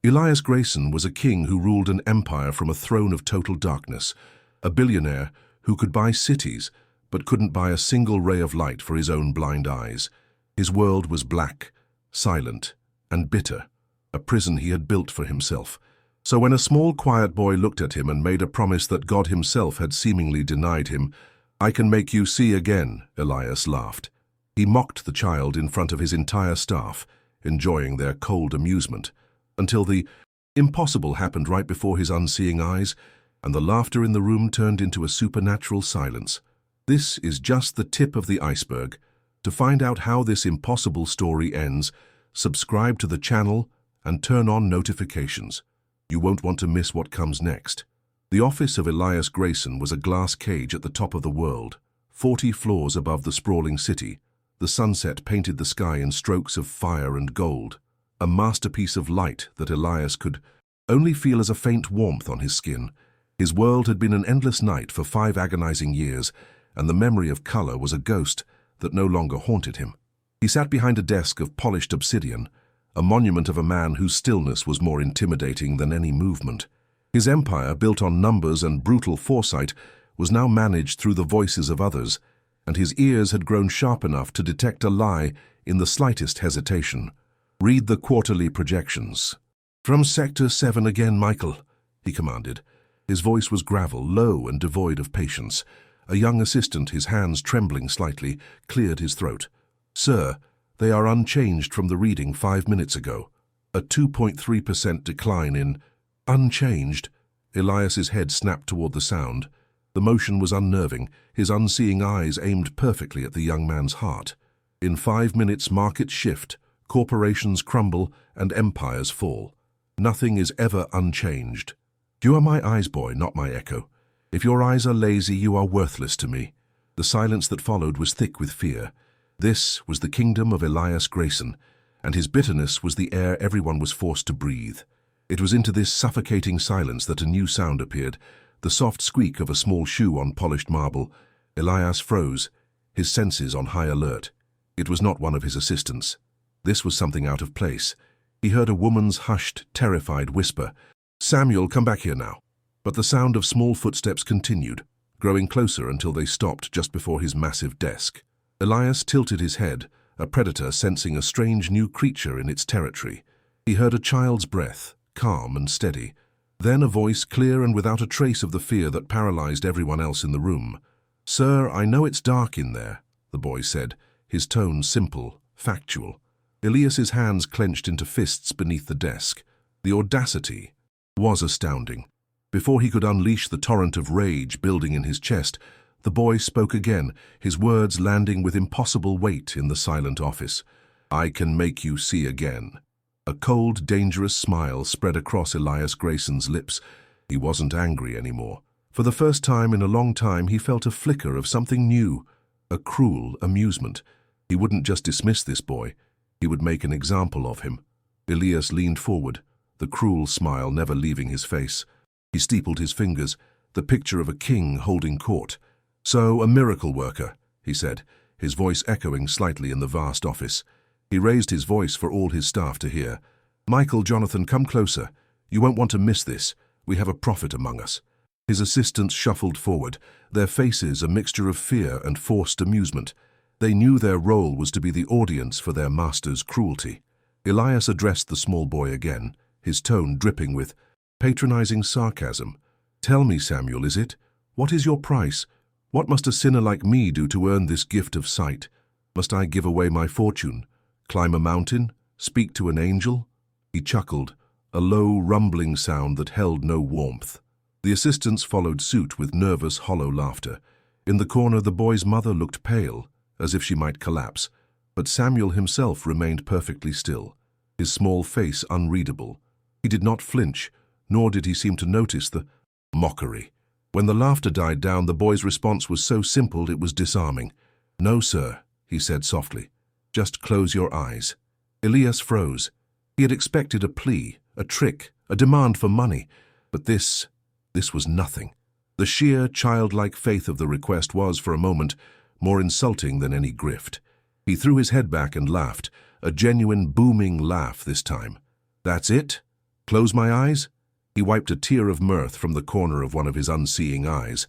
Elias Grayson was a king who ruled an empire from a throne of total darkness, a billionaire who could buy cities but couldn't buy a single ray of light for his own blind eyes. His world was black, silent, and bitter, a prison he had built for himself. So when a small, quiet boy looked at him and made a promise that God himself had seemingly denied him, "I can make you see again," Elias laughed. He mocked the child in front of his entire staff, enjoying their cold amusement, until the impossible happened right before his unseeing eyes, and the laughter in the room turned into a supernatural silence. This is just the tip of the iceberg. To find out how this impossible story ends, subscribe to the channel and turn on notifications. You won't want to miss what comes next. The office of Elias Grayson was a glass cage at the top of the world, 40 floors above the sprawling city. The sunset painted the sky in strokes of fire and gold, a masterpiece of light that Elias could only feel as a faint warmth on his skin. His world had been an endless night for 5 agonizing years, and the memory of color was a ghost that no longer haunted him. He sat behind a desk of polished obsidian, a monument of a man whose stillness was more intimidating than any movement. His empire, built on numbers and brutal foresight, was now managed through the voices of others, and his ears had grown sharp enough to detect a lie in the slightest hesitation. "Read the quarterly projections." "From Sector 7 again, Michael," he commanded. His voice was gravel, low and devoid of patience. A young assistant, his hands trembling slightly, cleared his throat. "Sir, they are unchanged from the reading 5 minutes ago. A 2.3% decline in—" "Unchanged?" Elias's head snapped toward the sound. The motion was unnerving, his unseeing eyes aimed perfectly at the young man's heart. "In 5 minutes markets shift, corporations crumble, and empires fall. Nothing is ever unchanged. You are my eyes, boy, not my echo. If your eyes are lazy, you are worthless to me." The silence that followed was thick with fear. This was the kingdom of Elias Grayson, and his bitterness was the air everyone was forced to breathe. It was into this suffocating silence that a new sound appeared, the soft squeak of a small shoe on polished marble. Elias froze, his senses on high alert. It was not one of his assistants. This was something out of place. He heard a woman's hushed, terrified whisper, "Samuel, come back here now." But the sound of small footsteps continued, growing closer until they stopped just before his massive desk. Elias tilted his head, a predator sensing a strange new creature in its territory. He heard a child's breath, calm and steady. Then a voice clear and without a trace of the fear that paralyzed everyone else in the room. "Sir, I know it's dark in there," the boy said, his tone simple, factual. Elias's hands clenched into fists beneath the desk. The audacity was astounding. Before he could unleash the torrent of rage building in his chest, the boy spoke again, his words landing with impossible weight in the silent office. "I can make you see again." A cold, dangerous smile spread across Elias Grayson's lips. He wasn't angry anymore. For the first time in a long time, he felt a flicker of something new, a cruel amusement. He wouldn't just dismiss this boy, he would make an example of him. Elias leaned forward, the cruel smile never leaving his face. He steepled his fingers, the picture of a king holding court. "So, a miracle worker," he said, his voice echoing slightly in the vast office. He raised his voice for all his staff to hear. "Michael, Jonathan, come closer. You won't want to miss this. We have a prophet among us." His assistants shuffled forward, their faces a mixture of fear and forced amusement. They knew their role was to be the audience for their master's cruelty. Elias addressed the small boy again, his tone dripping with patronizing sarcasm. "Tell me, Samuel, is it? What is your price? What must a sinner like me do to earn this gift of sight? Must I give away my fortune? Climb a mountain? Speak to an angel?" He chuckled, a low, rumbling sound that held no warmth. The assistants followed suit with nervous, hollow laughter. In the corner, the boy's mother looked pale, as if she might collapse, but Samuel himself remained perfectly still, his small face unreadable. He did not flinch, nor did he seem to notice the mockery. When the laughter died down, the boy's response was so simple it was disarming. "No, sir," he said softly. "Just close your eyes." Elias froze. He had expected a plea, a trick, a demand for money, but this was nothing. The sheer, childlike faith of the request was, for a moment, more insulting than any grift. He threw his head back and laughed, a genuine, booming laugh this time. "That's it? Close my eyes? He wiped a tear of mirth from the corner of one of his unseeing eyes.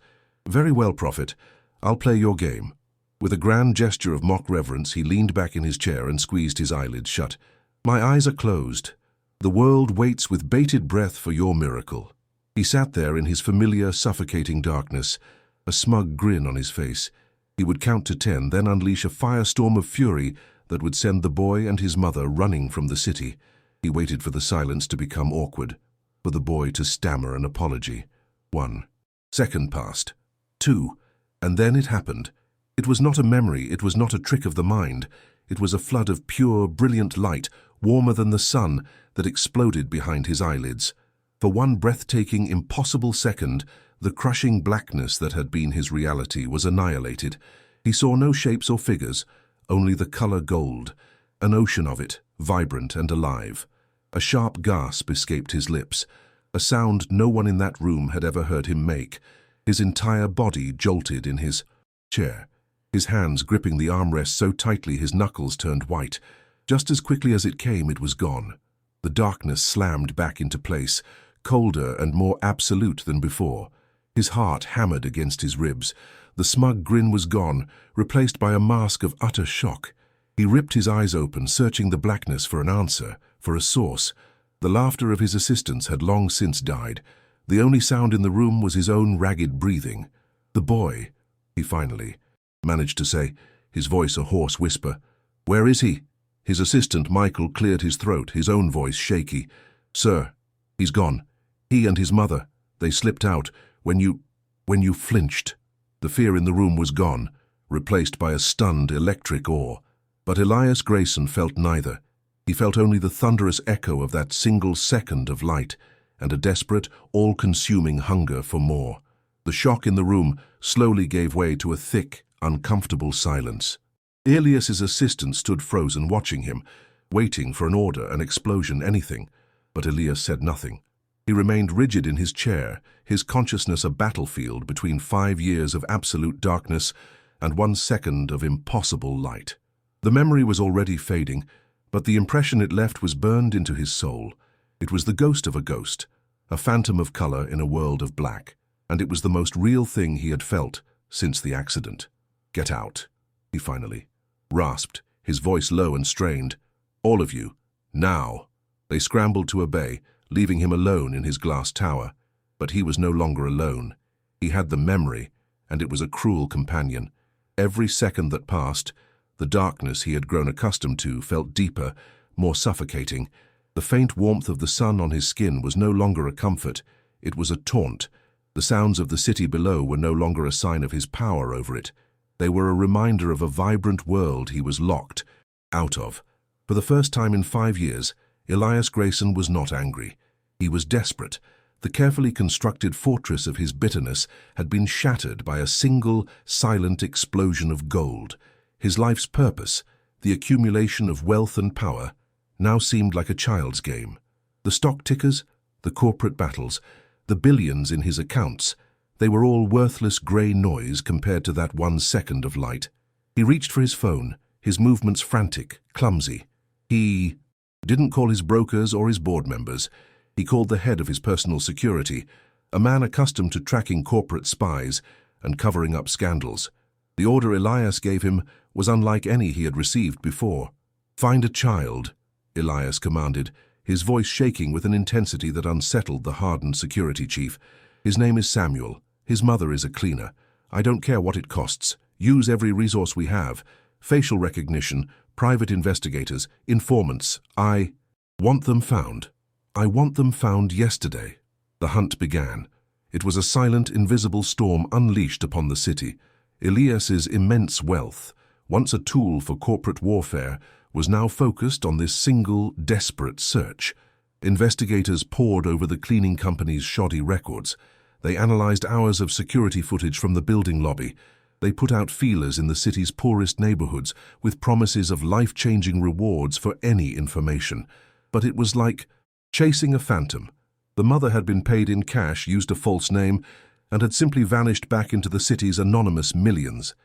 Very well, Prophet. I'll play your game. With a grand gesture of mock reverence, he leaned back in his chair and squeezed his eyelids shut. My eyes are closed. The world waits with bated breath for your miracle. He sat there in his familiar, suffocating darkness, a smug grin on his face. He would count to 10, then unleash a firestorm of fury that would send the boy and his mother running from the city. He waited for the silence to become awkward, for the boy to stammer an apology. 1 second passed. 2, and then it happened. It was not a memory, it was not a trick of the mind. It was a flood of pure, brilliant light, warmer than the sun, that exploded behind his eyelids. For one breathtaking, impossible second, the crushing blackness that had been his reality was annihilated. He saw no shapes or figures, only the color gold, an ocean of it, vibrant and alive. A sharp gasp escaped his lips, a sound no one in that room had ever heard him make. His entire body jolted in his chair, his hands gripping the armrest so tightly his knuckles turned white. Just as quickly as it came, it was gone. The darkness slammed back into place, colder and more absolute than before. His heart hammered against his ribs. The smug grin was gone, replaced by a mask of utter shock. He ripped his eyes open, searching the blackness for an answer, for a source. The laughter of his assistants had long since died. The only sound in the room was his own ragged breathing. The boy, he finally managed to say, his voice a hoarse whisper. Where is he? His assistant, Michael, cleared his throat, his own voice shaky. Sir, he's gone. He and his mother. They slipped out when you flinched. The fear in the room was gone, replaced by a stunned, electric awe. But Elias Grayson felt neither. He felt only the thunderous echo of that single second of light, and a desperate, all-consuming hunger for more. The shock in the room slowly gave way to a thick, uncomfortable silence. Elias's assistant stood frozen, watching him, waiting for an order, an explosion, anything. But Elias said nothing. He remained rigid in his chair, his consciousness a battlefield between 5 years of absolute darkness and 1 second of impossible light. The memory was already fading, but the impression it left was burned into his soul. It was the ghost of a ghost, a phantom of color in a world of black, and it was the most real thing he had felt since the accident. Get out, he finally rasped, his voice low and strained. All of you, now. They scrambled to obey, leaving him alone in his glass tower. But he was no longer alone. He had the memory, and it was a cruel companion. Every second that passed, the darkness he had grown accustomed to felt deeper, more suffocating. The faint warmth of the sun on his skin was no longer a comfort, it was a taunt. The sounds of the city below were no longer a sign of his power over it. They were a reminder of a vibrant world he was locked out of. For the first time in 5 years, Elias Grayson was not angry. He was desperate. The carefully constructed fortress of his bitterness had been shattered by a single, silent explosion of gold. His life's purpose, the accumulation of wealth and power, now seemed like a child's game. The stock tickers, the corporate battles, the billions in his accounts, they were all worthless grey noise compared to that 1 second of light. He reached for his phone, his movements frantic, clumsy. He didn't call his brokers or his board members. He called the head of his personal security, a man accustomed to tracking corporate spies and covering up scandals. The order Elias gave him was unlike any he had received before. Find a child, Elias commanded, his voice shaking with an intensity that unsettled the hardened security chief. His name is Samuel. His mother is a cleaner. I don't care what it costs. Use every resource we have. Facial recognition, private investigators, informants. I want them found. I want them found yesterday. The hunt began. It was a silent, invisible storm unleashed upon the city. Elias's immense wealth, once a tool for corporate warfare, was now focused on this single, desperate search. Investigators pored over the cleaning company's shoddy records. They analyzed hours of security footage from the building lobby. They put out feelers in the city's poorest neighborhoods with promises of life-changing rewards for any information. But it was like chasing a phantom. The mother had been paid in cash, used a false name, and had simply vanished back into the city's anonymous millions.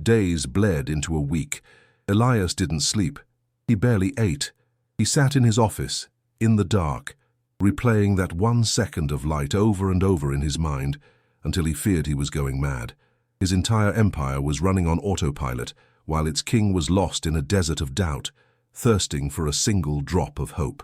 Days bled into a week. Elias didn't sleep. He barely ate. He sat in his office, in the dark, replaying that 1 second of light over and over in his mind until he feared he was going mad. His entire empire was running on autopilot, while its king was lost in a desert of doubt, thirsting for a single drop of hope.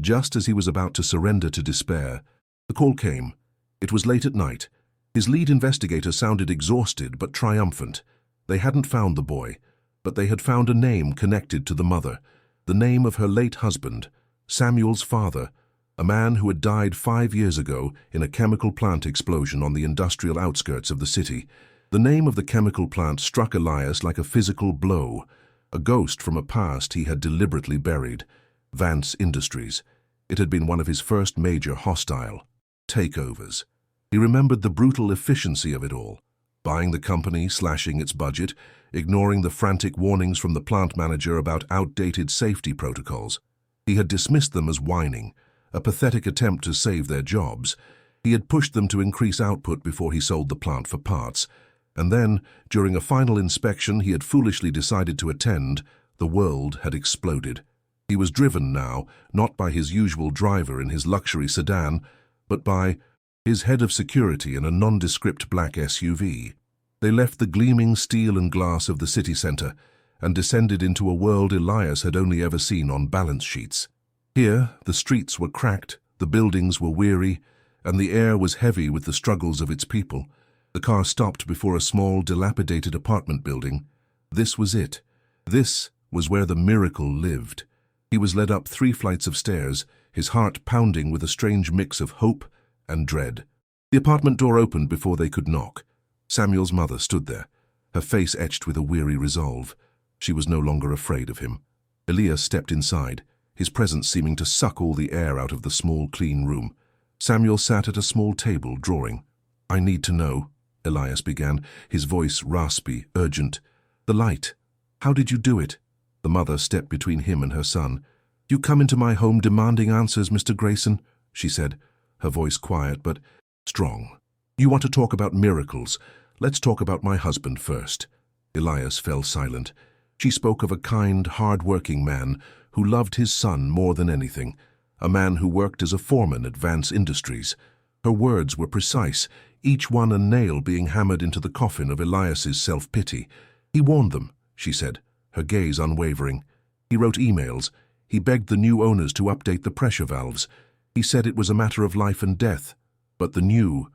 Just as he was about to surrender to despair, the call came. It was late at night. His lead investigator sounded exhausted but triumphant. They hadn't found the boy, but they had found a name connected to the mother, the name of her late husband, Samuel's father, a man who had died 5 years ago in a chemical plant explosion on the industrial outskirts of the city. The name of the chemical plant struck Elias like a physical blow, a ghost from a past he had deliberately buried. Vance Industries. It had been one of his first major hostile takeovers. He remembered the brutal efficiency of it all, buying the company, slashing its budget, ignoring the frantic warnings from the plant manager about outdated safety protocols. He had dismissed them as whining, a pathetic attempt to save their jobs. He had pushed them to increase output before he sold the plant for parts. And then, during a final inspection he had foolishly decided to attend, the world had exploded. He was driven now, not by his usual driver in his luxury sedan, but by his head of security in a nondescript black SUV. They left the gleaming steel and glass of the city center and descended into a world Elias had only ever seen on balance sheets. Here, the streets were cracked, the buildings were weary, and the air was heavy with the struggles of its people. The car stopped before a small, dilapidated apartment building. This was it. This was where the miracle lived. He was led up 3 flights of stairs, his heart pounding with a strange mix of hope and dread. The apartment door opened before they could knock. Samuel's mother stood there, her face etched with a weary resolve. She was no longer afraid of him. Elias stepped inside, his presence seeming to suck all the air out of the small, clean room. Samuel sat at a small table, drawing. "I need to know," Elias began, his voice raspy, urgent. "The light. How did you do it?" The mother stepped between him and her son. "You come into my home demanding answers, Mr. Grayson," she said, her voice quiet but strong. "You want to talk about miracles. Let's talk about my husband first." Elias fell silent. She spoke of a kind, hard-working man who loved his son more than anything, a man who worked as a foreman at Vance Industries. Her words were precise, each one a nail being hammered into the coffin of Elias's self-pity. "He warned them," she said, her gaze unwavering. "He wrote emails. He begged the new owners to update the pressure valves. He said it was a matter of life and death. But the new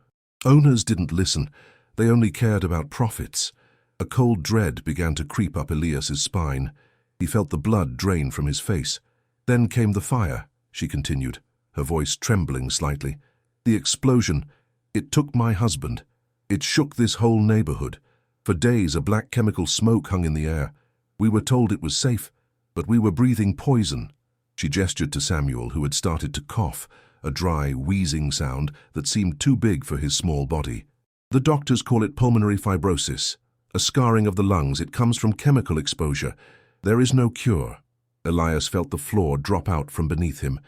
owners didn't listen. They only cared about profits." A cold dread began to creep up Elias's spine. He felt the blood drain from his face. "Then came the fire," she continued, her voice trembling slightly. "The explosion. It took my husband. It shook this whole neighborhood. For days a black chemical smoke hung in the air. We were told it was safe, but we were breathing poison." She gestured to Samuel, who had started to cough, a dry, wheezing sound that seemed too big for his small body. "The doctors call it pulmonary fibrosis, a scarring of the lungs. It comes from chemical exposure. There is no cure." Elias felt the floor drop out from beneath him.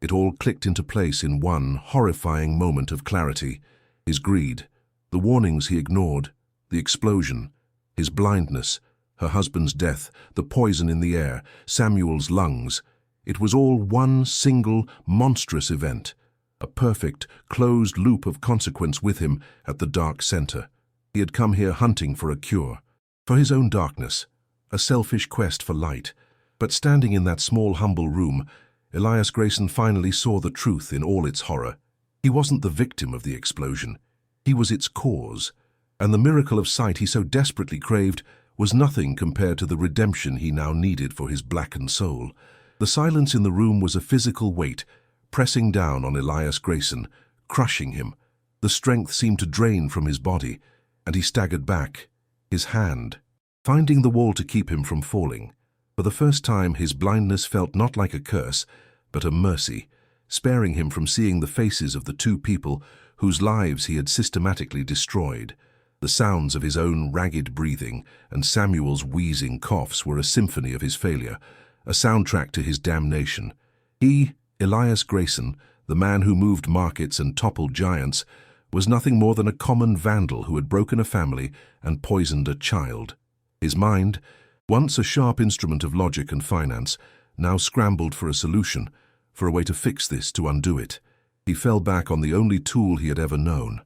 It all clicked into place in one horrifying moment of clarity. His greed, the warnings he ignored, the explosion, his blindness, her husband's death, the poison in the air, Samuel's lungs. It was all one single, monstrous event, a perfect, closed loop of consequence with him at the dark center. He had come here hunting for a cure, for his own darkness, a selfish quest for light. But standing in that small, humble room, Elias Grayson finally saw the truth in all its horror. He wasn't the victim of the explosion. He was its cause, and the miracle of sight he so desperately craved was nothing compared to the redemption he now needed for his blackened soul. The silence in the room was a physical weight, pressing down on Elias Grayson, crushing him. The strength seemed to drain from his body, and he staggered back, his hand finding the wall to keep him from falling. For the first time, his blindness felt not like a curse, but a mercy, sparing him from seeing the faces of the 2 people whose lives he had systematically destroyed. The sounds of his own ragged breathing and Samuel's wheezing coughs were a symphony of his failure, a soundtrack to his damnation. He, Elias Grayson, the man who moved markets and toppled giants, was nothing more than a common vandal who had broken a family and poisoned a child. His mind, once a sharp instrument of logic and finance, now scrambled for a solution, for a way to fix this, to undo it. He fell back on the only tool he had ever known.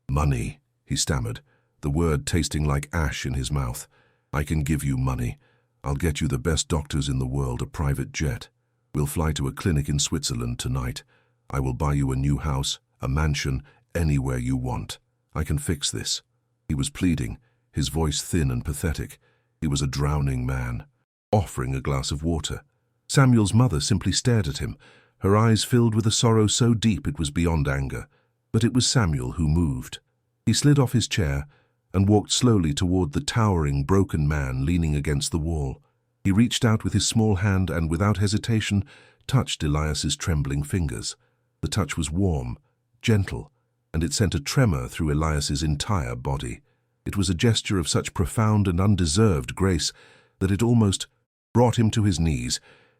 "Money," he stammered, the word tasting like ash in his mouth. "I can give you money. I'll get you the best doctors in the world, a private jet. We'll fly to a clinic in Switzerland tonight. I will buy you a new house, a mansion, anywhere you want. I can fix this." He was pleading, his voice thin and pathetic. He was a drowning man, offering a glass of water. Samuel's mother simply stared at him, her eyes filled with a sorrow so deep it was beyond anger. But it was Samuel who moved. He slid off his chair and walked slowly toward the towering, broken man leaning against the wall. He reached out with his small hand and, without hesitation, touched Elias's trembling fingers. The touch was warm, gentle, and it sent a tremor through Elias's entire body. It was a gesture of such profound and undeserved grace that it almost brought him to his knees.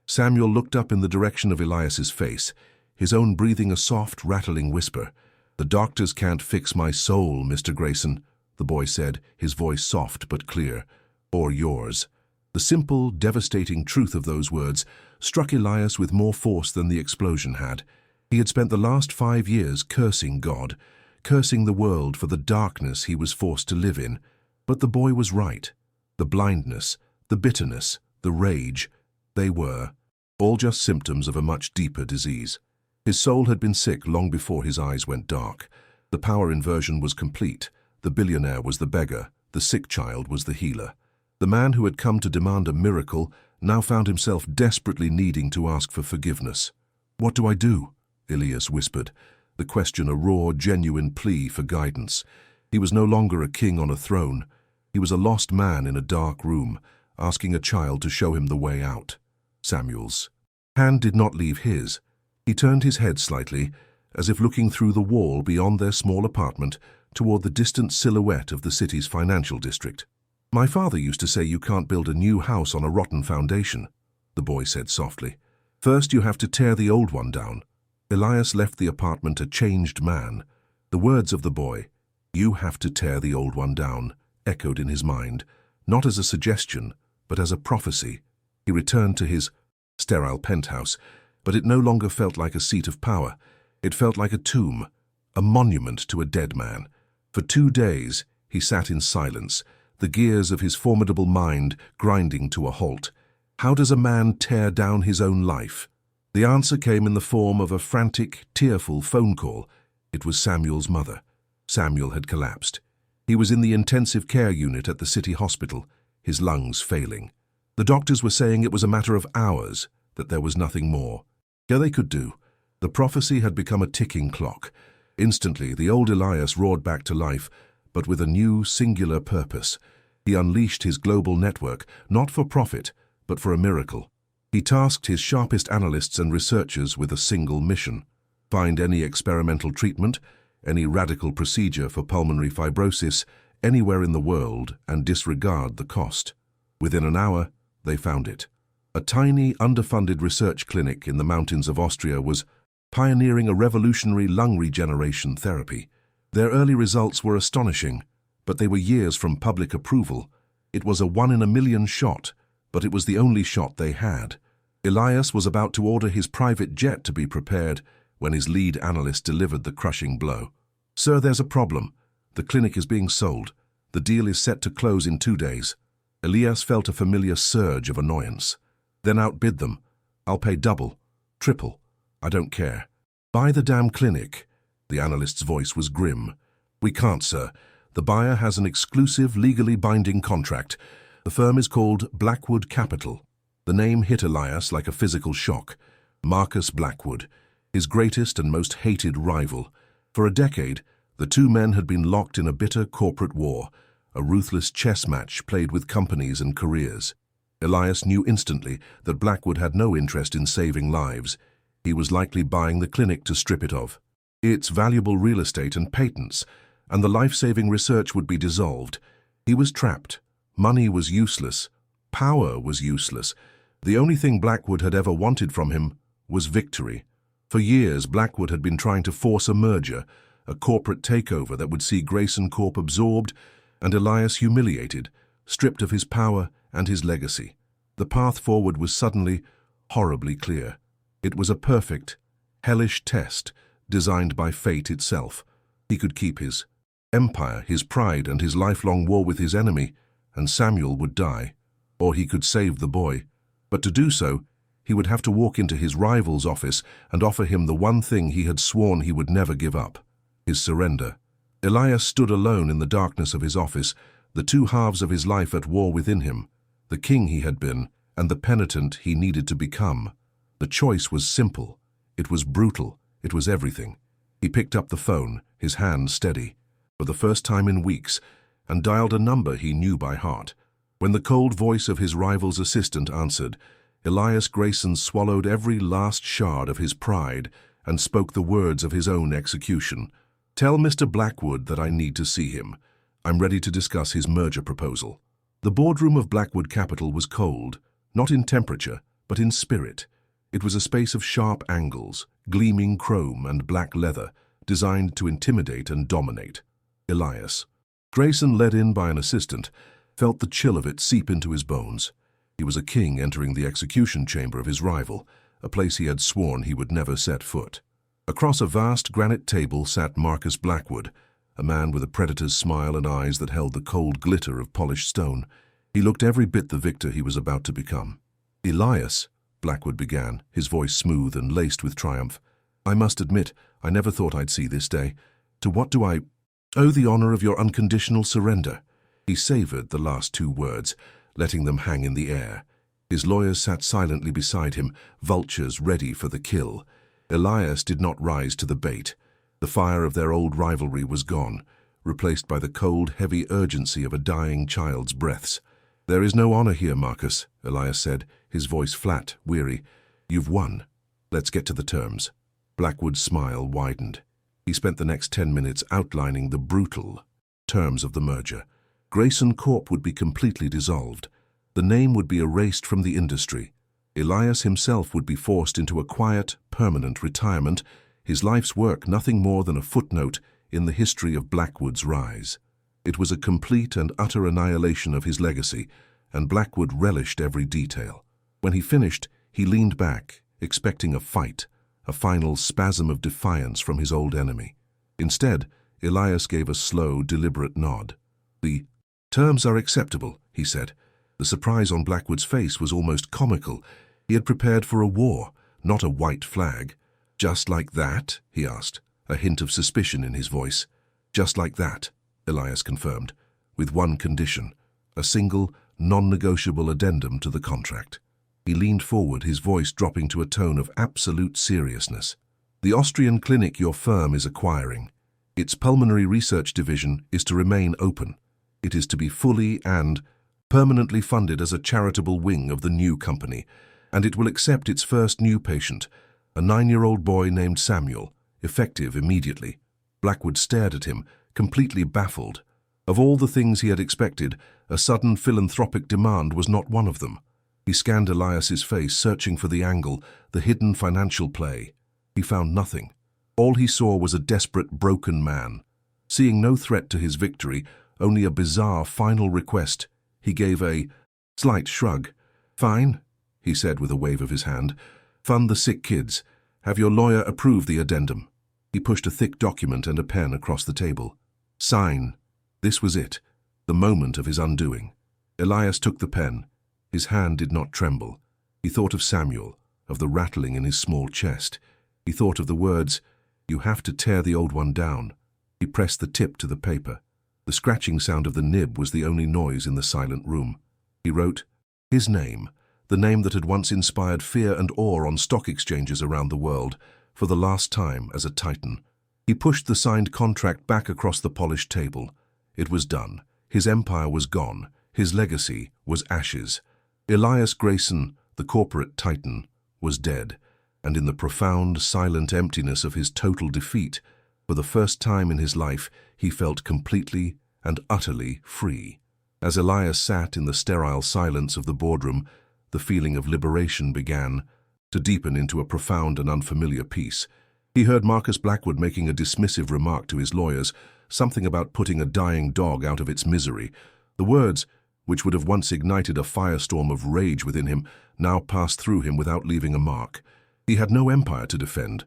Samuel looked up in the direction of Elias's face, his own breathing a soft, rattling whisper. "The doctors can't fix my soul, Mr. Grayson," the boy said, his voice soft but clear. "Or yours." The simple, devastating truth of those words struck Elias with more force than the explosion had. He had spent the last 5 years cursing God, cursing the world for the darkness he was forced to live in. But the boy was right. The blindness, the bitterness, the rage, they were all just symptoms of a much deeper disease. His soul had been sick long before his eyes went dark. The power inversion was complete. The billionaire was the beggar. The sick child was the healer. The man who had come to demand a miracle now found himself desperately needing to ask for forgiveness. "What do I do?" Elias whispered, the question a raw, genuine plea for guidance. He was no longer a king on a throne. He was a lost man in a dark room, asking a child to show him the way out. Samuel's hand did not leave his. He turned his head slightly, as if looking through the wall beyond their small apartment toward the distant silhouette of the city's financial district. "My father used to say you can't build a new house on a rotten foundation," the boy said softly. "First you have to tear the old one down." Elias left the apartment a changed man. The words of the boy, "You have to tear the old one down," echoed in his mind, not as a suggestion, but as a prophecy. He returned to his sterile penthouse, but it no longer felt like a seat of power. It felt like a tomb, a monument to a dead man. For 2 days he sat in silence, the gears of his formidable mind grinding to a halt. How does a man tear down his own life? The answer came in the form of a frantic, tearful phone call. It was Samuel's mother. Samuel had collapsed. He was in the intensive care unit at the city hospital, his lungs failing. The doctors were saying it was a matter of hours, that there was nothing more. Yeah, they could do. The prophecy had become a ticking clock. Instantly, the old Elias roared back to life, but with a new, singular purpose. He unleashed his global network, not for profit, but for a miracle. He tasked his sharpest analysts and researchers with a single mission: find any experimental treatment, any radical procedure for pulmonary fibrosis anywhere in the world, and disregard the cost. Within an hour, they found it. A tiny, underfunded research clinic in the mountains of Austria was pioneering a revolutionary lung regeneration therapy. Their early results were astonishing, but they were years from public approval. It was a 1-in-a-million shot, but it was the only shot they had. Elias was about to order his private jet to be prepared when his lead analyst delivered the crushing blow. "Sir, there's a problem. The clinic is being sold. The deal is set to close in 2 days. Elias felt a familiar surge of annoyance. "Then outbid them. I'll pay double, triple. I don't care. Buy the damn clinic." The analyst's voice was grim. "We can't, sir. The buyer has an exclusive, legally binding contract. The firm is called Blackwood Capital." The name hit Elias like a physical shock. Marcus Blackwood, his greatest and most hated rival. For a decade, the two men had been locked in a bitter corporate war, a ruthless chess match played with companies and careers. Elias knew instantly that Blackwood had no interest in saving lives. He was likely buying the clinic to strip it of its valuable real estate and patents, and the life-saving research would be dissolved. He was trapped. Money was useless. Power was useless. The only thing Blackwood had ever wanted from him was victory. For years, Blackwood had been trying to force a merger, a corporate takeover that would see Grayson Corp absorbed and Elias humiliated, stripped of his power and his legacy. The path forward was suddenly, horribly clear. It was a perfect, hellish test designed by fate itself. He could keep his empire, his pride, and his lifelong war with his enemy, and Samuel would die. Or he could save the boy. But to do so, he would have to walk into his rival's office and offer him the one thing he had sworn he would never give up: his surrender. Elias stood alone in the darkness of his office, the two halves of his life at war within him, the king he had been and the penitent he needed to become. The choice was simple. It was brutal. It was everything. He picked up the phone, his hand steady, for the first time in weeks, and dialed a number he knew by heart. When the cold voice of his rival's assistant answered, Elias Grayson swallowed every last shard of his pride and spoke the words of his own execution. "Tell Mr. Blackwood that I need to see him. I'm ready to discuss his merger proposal." The boardroom of Blackwood Capital was cold, not in temperature, but in spirit. It was a space of sharp angles, gleaming chrome and black leather, designed to intimidate and dominate. Elias Grayson, led in by an assistant, felt the chill of it seep into his bones. He was a king entering the execution chamber of his rival, a place he had sworn he would never set foot. Across a vast granite table sat Marcus Blackwood, a man with a predator's smile and eyes that held the cold glitter of polished stone. He looked every bit the victor he was about to become. "Elias," Blackwood began, his voice smooth and laced with triumph, "I must admit, I never thought I'd see this day. To what do I owe the honor of your unconditional surrender?" He savored the last two words, letting them hang in the air. His lawyers sat silently beside him, vultures ready for the kill. Elias did not rise to the bait. The fire of their old rivalry was gone, replaced by the cold, heavy urgency of a dying child's breaths. "There is no honor here, Marcus," Elias said, his voice flat, weary. "You've won. Let's get to the terms." Blackwood's smile widened. He spent the next 10 minutes outlining the brutal terms of the merger. Grayson Corp would be completely dissolved. The name would be erased from the industry. Elias himself would be forced into a quiet, permanent retirement, his life's work nothing more than a footnote in the history of Blackwood's rise. It was a complete and utter annihilation of his legacy, and Blackwood relished every detail. When he finished, he leaned back, expecting a fight, a final spasm of defiance from his old enemy. Instead, Elias gave a slow, deliberate nod. "The terms are acceptable," he said. The surprise on Blackwood's face was almost comical. He had prepared for a war, not a white flag. "Just like that?" he asked, a hint of suspicion in his voice. "Just like that," Elias confirmed, "with one condition, a single, non-negotiable addendum to the contract." He leaned forward, his voice dropping to a tone of absolute seriousness. "The Austrian clinic your firm is acquiring, its pulmonary research division, is to remain open. It is to be fully and permanently funded as a charitable wing of the new company, and it will accept its first new patient, a 9-year-old boy named Samuel, effective immediately." Blackwood stared at him, completely baffled. Of all the things he had expected, a sudden philanthropic demand was not one of them. He scanned Elias's face, searching for the angle, the hidden financial play. He found nothing. All he saw was a desperate, broken man. Seeing no threat to his victory, only a bizarre final request, he gave a slight shrug. "Fine," he said with a wave of his hand. "Fund the sick kids. Have your lawyer approve the addendum." He pushed a thick document and a pen across the table. "Sign." This was it, the moment of his undoing. Elias took the pen. His hand did not tremble. He thought of Samuel, of the rattling in his small chest. He thought of the words, "You have to tear the old one down." He pressed the tip to the paper. The scratching sound of the nib was the only noise in the silent room. He wrote his name, the name that had once inspired fear and awe on stock exchanges around the world, for the last time as a titan. He pushed the signed contract back across the polished table. It was done. His empire was gone. His legacy was ashes. Elias Grayson, the corporate titan, was dead, and in the profound, silent emptiness of his total defeat, for the first time in his life, he felt completely and utterly free. As Elias sat in the sterile silence of the boardroom, the feeling of liberation began to deepen into a profound and unfamiliar peace. He heard Marcus Blackwood making a dismissive remark to his lawyers, something about putting a dying dog out of its misery. The words, which would have once ignited a firestorm of rage within him, now passed through him without leaving a mark. He had no empire to defend,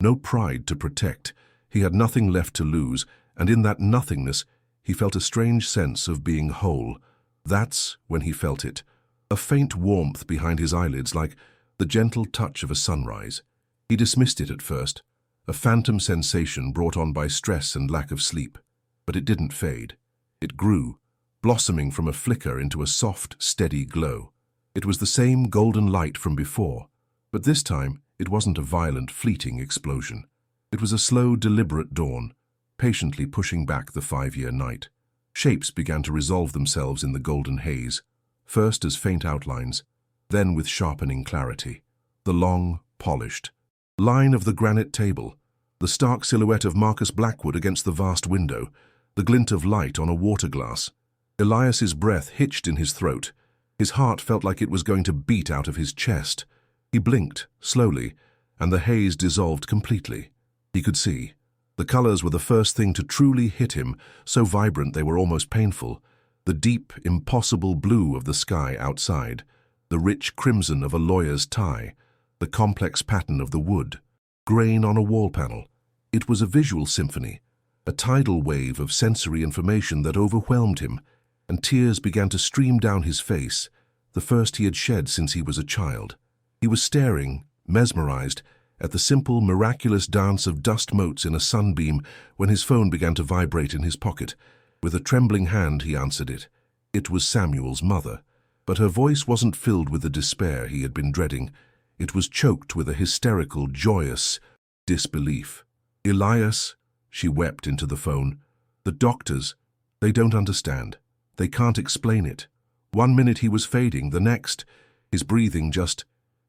no pride to protect. He had nothing left to lose, and in that nothingness, he felt a strange sense of being whole. That's when he felt it. A faint warmth behind his eyelids, like the gentle touch of a sunrise. He dismissed it at first, a phantom sensation brought on by stress and lack of sleep. But it didn't fade. It grew, blossoming from a flicker into a soft, steady glow. It was the same golden light from before, but this time it wasn't a violent, fleeting explosion. It was a slow, deliberate dawn, patiently pushing back the 5-year night. Shapes began to resolve themselves in the golden haze, first as faint outlines, then with sharpening clarity. The long, polished line of the granite table, the stark silhouette of Marcus Blackwood against the vast window, the glint of light on a water glass. Elias's breath hitched in his throat. His heart felt like it was going to beat out of his chest. He blinked, slowly, and the haze dissolved completely. He could see. The colors were the first thing to truly hit him, so vibrant they were almost painful. The deep, impossible blue of the sky outside, the rich crimson of a lawyer's tie, the complex pattern of the wood, grain on a wall panel. It was a visual symphony, a tidal wave of sensory information that overwhelmed him, and tears began to stream down his face, the first he had shed since he was a child. He was staring, mesmerized, at the simple, miraculous dance of dust motes in a sunbeam when his phone began to vibrate in his pocket. With a trembling hand, he answered it. It was Samuel's mother, but her voice wasn't filled with the despair he had been dreading. It was choked with a hysterical, joyous disbelief. "Elias," she wept into the phone. "The doctors, they don't understand. They can't explain it. 1 minute he was fading, the next, his breathing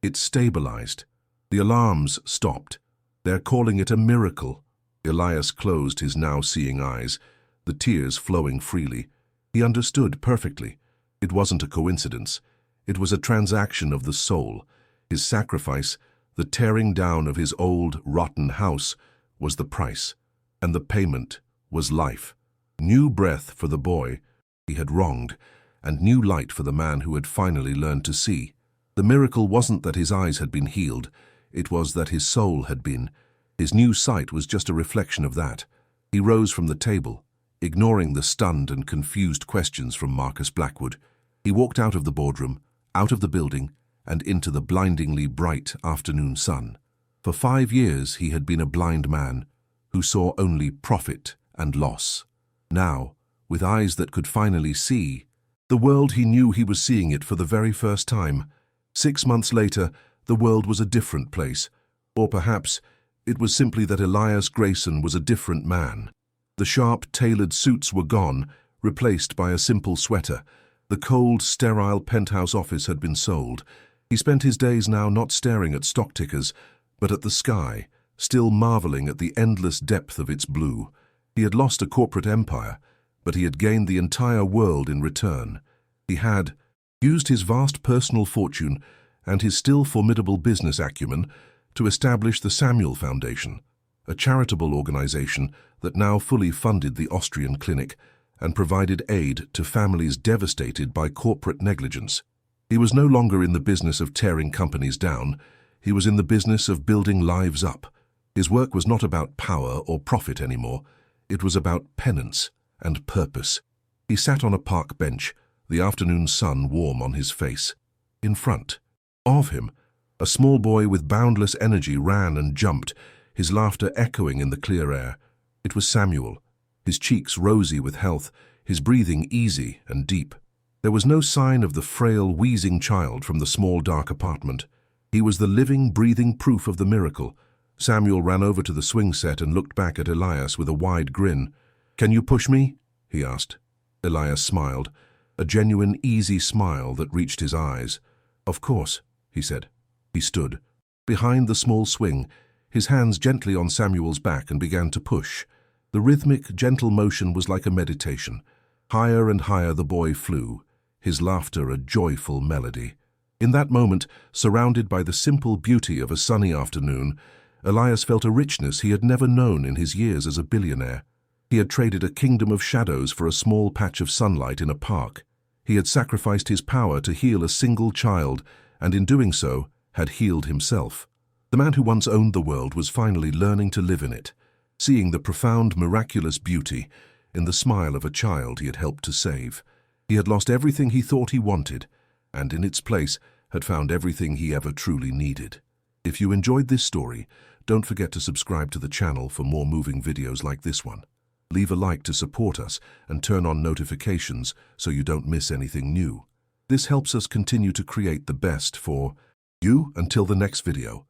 it stabilized. The alarms stopped. They're calling it a miracle." Elias closed his now seeing eyes, the tears flowing freely. He understood perfectly. It wasn't a coincidence. It was a transaction of the soul. His sacrifice, the tearing down of his old, rotten house, was the price, and the payment was life. New breath for the boy he had wronged, and new light for the man who had finally learned to see. The miracle wasn't that his eyes had been healed, it was that his soul had been. His new sight was just a reflection of that. He rose from the table, ignoring the stunned and confused questions from Marcus Blackwood. He walked out of the boardroom, out of the building, and into the blindingly bright afternoon sun. For 5 years he had been a blind man who saw only profit and loss. Now, with eyes that could finally see, the world he knew he was seeing it for the very first time. 6 months later, the world was a different place, or perhaps it was simply that Elias Grayson was a different man. The sharp, tailored suits were gone, replaced by a simple sweater. The cold, sterile penthouse office had been sold. He spent his days now not staring at stock tickers, but at the sky, still marveling at the endless depth of its blue. He had lost a corporate empire, but he had gained the entire world in return. He had used his vast personal fortune and his still formidable business acumen to establish the Samuel Foundation, a charitable organization that now fully funded the Austrian clinic and provided aid to families devastated by corporate negligence. He was no longer in the business of tearing companies down. He was in the business of building lives up. His work was not about power or profit anymore. It was about penance and purpose. He sat on a park bench, the afternoon sun warm on his face. In front of him, a small boy with boundless energy ran and jumped, his laughter echoing in the clear air. It was Samuel, his cheeks rosy with health, his breathing easy and deep. There was no sign of the frail, wheezing child from the small, dark apartment. He was the living, breathing proof of the miracle. Samuel ran over to the swing set and looked back at Elias with a wide grin. "Can you push me?" he asked. Elias smiled, a genuine, easy smile that reached his eyes. "Of course," he said. He stood behind the small swing, his hands gently on Samuel's back, and began to push. The rhythmic, gentle motion was like a meditation. Higher and higher the boy flew, his laughter a joyful melody. In that moment, surrounded by the simple beauty of a sunny afternoon, Elias felt a richness he had never known in his years as a billionaire. He had traded a kingdom of shadows for a small patch of sunlight in a park. He had sacrificed his power to heal a single child, and in doing so, had healed himself. The man who once owned the world was finally learning to live in it, seeing the profound, miraculous beauty in the smile of a child he had helped to save. He had lost everything he thought he wanted, and in its place had found everything he ever truly needed. If you enjoyed this story, don't forget to subscribe to the channel for more moving videos like this one. Leave a like to support us and turn on notifications so you don't miss anything new. This helps us continue to create the best for you. Until the next video.